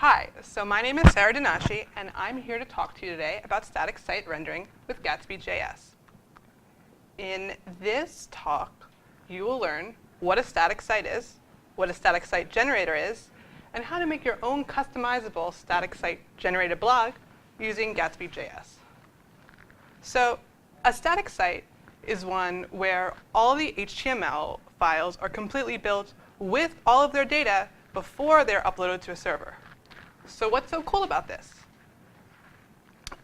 Hi, so my name is Sarah Dinashi, and I'm here to talk to you today about static site rendering with Gatsby.js. In this talk, you will learn what a static site is, what a static site generator is, and how to make your own customizable static site generated blog using Gatsby.js. So a static site is one where all the HTML files are completely built with all of their data before they're uploaded to a server. So what's so cool about this?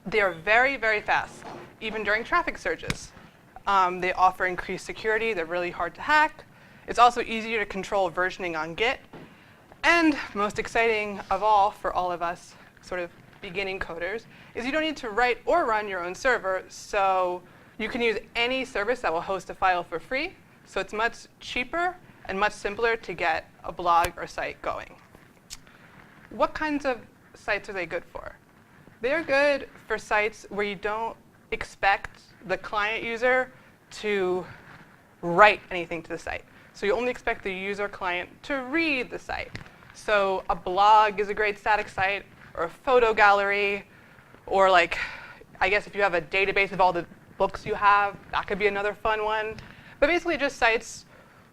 They are very, very fast, even during traffic surges. They offer increased security. They're really hard to hack. It's also easier to control versioning on Git. And most exciting of all for all of us sort of beginning coders is you don't need to write or run your own server. So you can use any service that will host a file for free. So it's much cheaper and much simpler to get a blog or site going. What kinds of sites are they good for? They're good for sites where you don't expect the client user to write anything to the site. So you only expect the user client to read the site. So a blog is a great static site, or a photo gallery, or like, I guess if you have a database of all the books you have, that could be another fun one. But basically just sites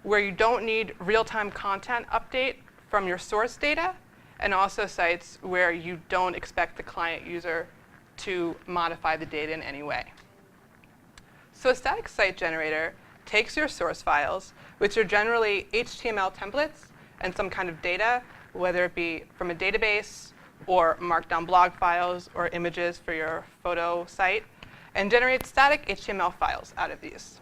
where you don't need real-time content update from your source data, and also sites where you don't expect the client user to modify the data in any way. So a static site generator takes your source files, which are generally HTML templates and some kind of data, whether it be from a database or markdown blog files or images for your photo site, and generates static HTML files out of these.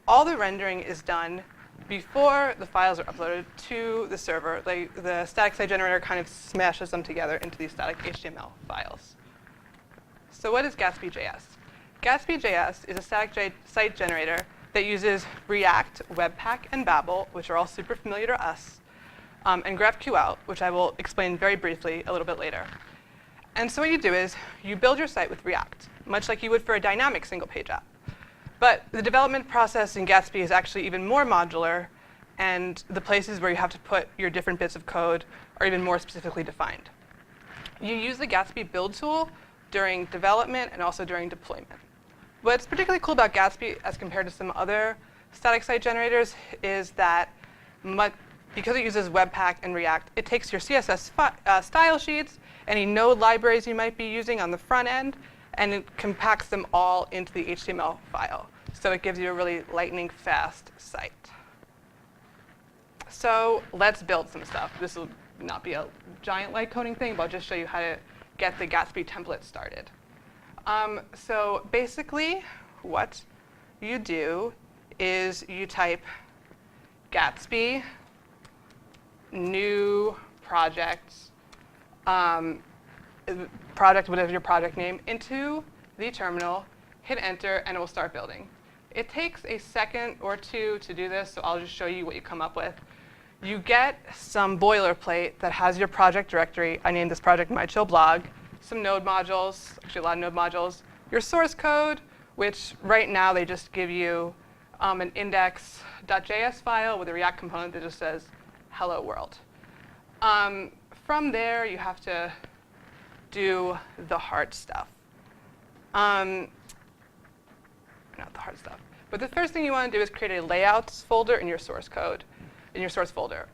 All the rendering is done before the files are uploaded to the server. The static site generator kind of smashes them together into these static HTML files. So what is Gatsby.js? Gatsby.js is a static site generator that uses React, Webpack, and Babel, which are all super familiar to us, and GraphQL, which I will explain very briefly a little bit later. And so what you do is you build your site with React, much like you would for a dynamic single-page app. But the development process in Gatsby is actually even more modular, and the places where you have to put your different bits of code are even more specifically defined. You use the Gatsby build tool during development and also during deployment. What's particularly cool about Gatsby as compared to some other static site generators is that because it uses Webpack and React, it takes your CSS style sheets, any node libraries you might be using on the front end, and it compacts them all into the HTML file. So it gives you a really lightning fast site. So let's build some stuff. This will not be a giant light coding thing, but I'll just show you how to get the Gatsby template started. So basically, what you do is you type Gatsby, new project, project, whatever your project name, into the terminal, hit enter, and it will start building. It takes a second or two to do this, so I'll just show you what you come up with. You get some boilerplate that has your project directory. I named this project My Chill Blog. Some node modules, actually a lot of node modules. Your source code, which right now they just give you an index.js file with a React component that just says hello world. From there, you have to do the hard stuff. Not the hard stuff. But the first thing you want to do is create a layouts folder in your source code, in your source folder.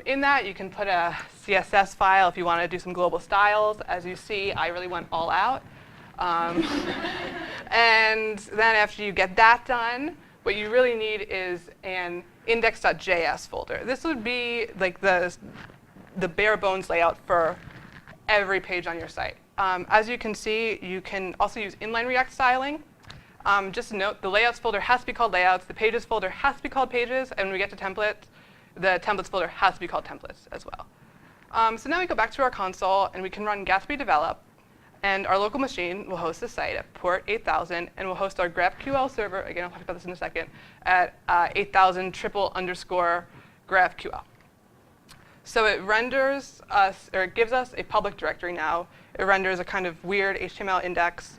In that, you can put a CSS file if you want to do some global styles. As you see, I really went all out. And then after you get that done, what you really need is an index.js folder. This would be like the bare bones layout for every page on your site. As you can see, you can also use inline React styling. Just a note, the layouts folder has to be called layouts, the pages folder has to be called pages, and when we get to template, the templates folder has to be called templates as well. So now we go back to our console, and we can run Gatsby develop, and our local machine will host the site at port 8000, and we'll host our GraphQL server, again, I'll talk about this in a second, at 8000 GraphQL. So it renders us, or it gives us a public directory now. It renders a kind of weird HTML index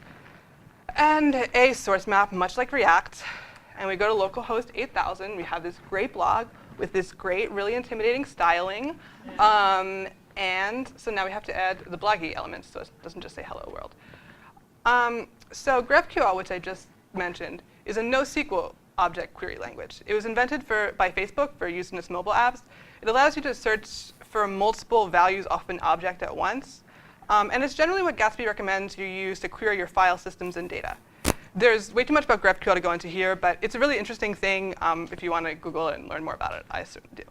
and a source map, much like React. And we go to localhost 8000. We have this great blog with this great, really intimidating styling. And so now we have to add the bloggy elements, so it doesn't just say hello world. So GraphQL, which I just mentioned, is a NoSQL object query language. It was invented by Facebook for use in its mobile apps. It allows you to search for multiple values off an object at once. And it's generally what Gatsby recommends you use to query your file systems and data. There's way too much about GraphQL to go into here, but it's a really interesting thing if you want to Google it and learn more about it. I certainly do.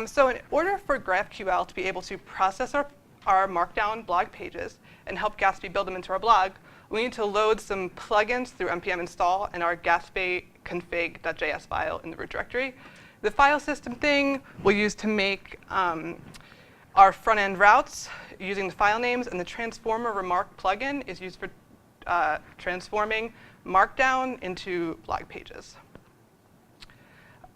So in order for GraphQL to be able to process our Markdown blog pages and help Gatsby build them into our blog, we need to load some plugins through npm install and our Gatsby config.js file in the root directory. The file system thing we'll use to make our front-end routes using the file names, and the transformer remark plugin is used for transforming Markdown into blog pages.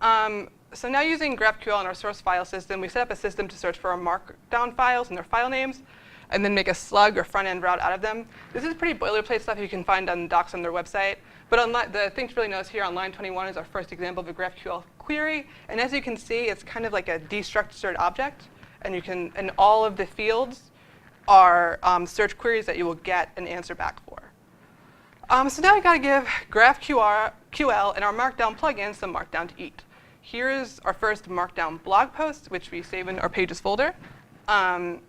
So now using GraphQL in our source file system, we set up a system to search for our Markdown files and their file names, and then make a slug or front-end route out of them. This is pretty boilerplate stuff you can find on docs on their website. But the thing to really notice here on line 21 is our first example of a GraphQL query. And as you can see, it's kind of like a destructured object. And all of the fields are search queries that you will get an answer back for. So now we've got to give GraphQL and our Markdown plugin some Markdown to eat. Here's our first Markdown blog post, which we save in our pages folder. And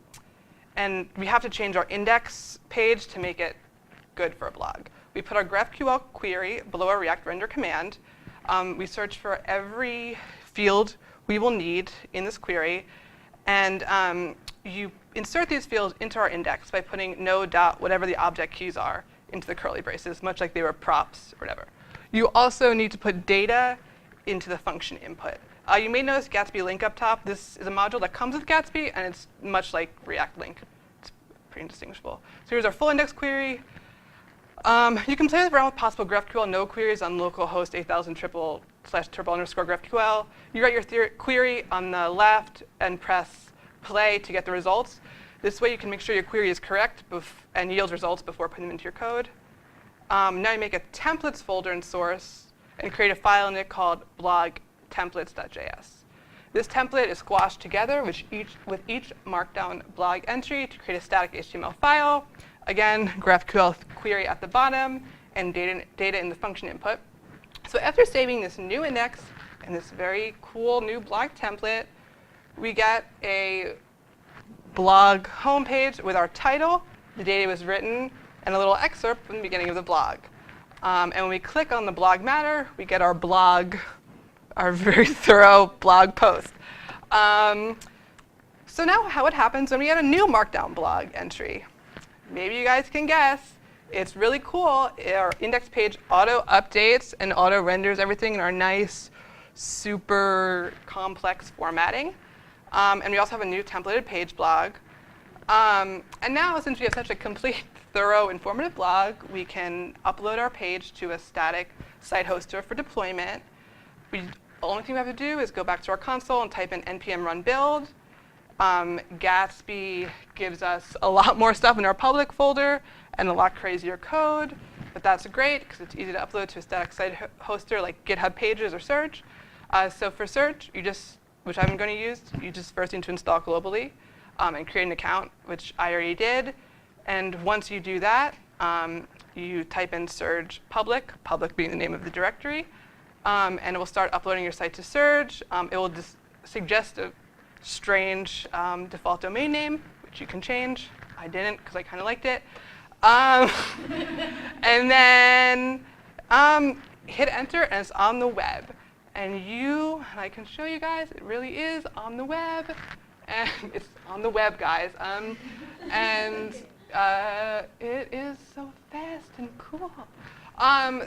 we have to change our index page to make it good for a blog. We put our GraphQL query below our React render command. We search for every field we will need in this query. And you insert these fields into our index by putting no dot whatever the object keys are into the curly braces, much like they were props or whatever. You also need to put data into the function input. You may notice Gatsby link up top. This is a module that comes with Gatsby, and it's much like React link. It's pretty indistinguishable. So here's our full index query. You can play around with possible GraphQL no queries on localhost 8000//turbo_GraphQL. You write your query on the left and press play to get the results. This way you can make sure your query is correct and yields results before putting them into your code. Now you make a templates folder in source and create a file in it called blog_templates.js. This template is squashed together with each Markdown blog entry to create a static HTML file. Again, GraphQL query at the bottom and data in the function input. So after saving this new index and this very cool new blog template, we get a blog homepage with our title, the date it was written, and a little excerpt from the beginning of the blog. And when we click on the blog matter, we get our blog, our very thorough blog post. So now what happens when we add a new Markdown blog entry? Maybe you guys can guess. It's really cool. Our index page auto-updates and auto-renders everything in our nice, super complex formatting. And we also have a new templated page blog. And now, since we have such a complete, thorough, informative blog, we can upload our page to a static site hoster for deployment. The only thing we have to do is go back to our console and type in npm run build. Gatsby gives us a lot more stuff in our public folder and a lot crazier code. But that's great, because it's easy to upload to a static site hoster like GitHub Pages or Search. So for Search, which I'm going to use, you just first need to install globally and create an account, which I already did. And once you do that, you type in Surge public being the name of the directory, and it will start uploading your site to Surge. It will just suggest a strange default domain name, which you can change. I didn't, because I kind of liked it. And then hit enter, and it's on the web. And I can show you guys, it really is on the web. And it's on the web, guys. And it is so fast and cool.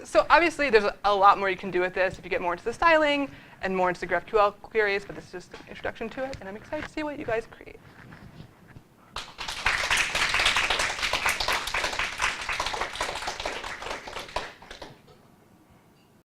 So obviously, there's a lot more you can do with this if you get more into the styling and more into the GraphQL queries, but this is just an introduction to it, and I'm excited to see what you guys create.